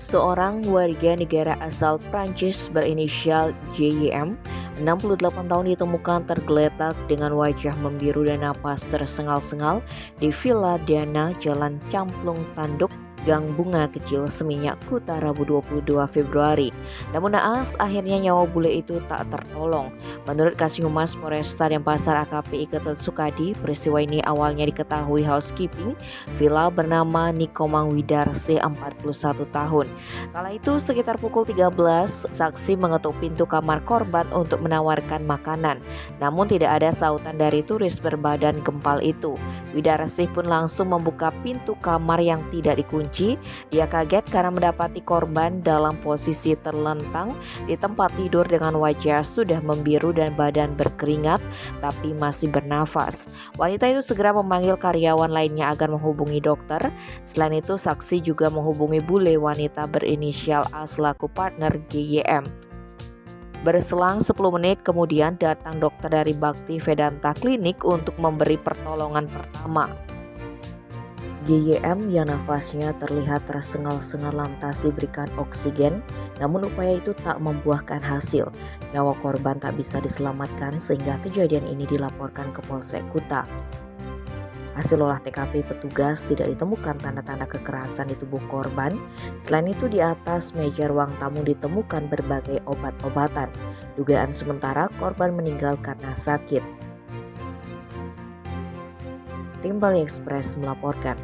Seorang warga negara asal Prancis berinisial JYM, 68 tahun ditemukan tergeletak dengan wajah membiru dan napas tersengal-sengal di Villa Dana, Jalan Camplung Tanduk, Gang Bunga Kecil, Seminyak, Kuta, Rabu 22 Februari. Namun naas, akhirnya nyawa bule itu tak tertolong. Menurut Kasih Humas Polresta Denpasar AKP Ketut Sukadi, peristiwa ini awalnya diketahui housekeeping villa bernama Nikomang Widarse 41 tahun. Kala itu sekitar pukul 13, saksi mengetuk pintu kamar korban untuk menawarkan makanan. Namun tidak ada sautan dari turis berbadan gempal itu. Widarse pun langsung membuka pintu kamar yang tidak dikunci. Dia kaget karena mendapati korban dalam posisi terlentang di tempat tidur dengan wajah sudah membiru dan badan berkeringat tapi masih bernafas. Wanita itu segera memanggil karyawan lainnya agar menghubungi dokter. Selain itu, saksi juga menghubungi bule wanita berinisial A selaku partner GYM. Berselang 10 menit kemudian datang dokter dari Bakti Vedanta Klinik untuk memberi pertolongan pertama. GYM yang nafasnya terlihat tersengal-sengal lantas diberikan oksigen, namun upaya itu tak membuahkan hasil. Nyawa korban tak bisa diselamatkan sehingga kejadian ini dilaporkan ke Polsek Kuta. Hasil olah TKP petugas tidak ditemukan tanda-tanda kekerasan di tubuh korban. Selain itu di atas meja ruang tamu ditemukan berbagai obat-obatan. Dugaan sementara korban meninggal karena sakit. Tim Bali Express melaporkan.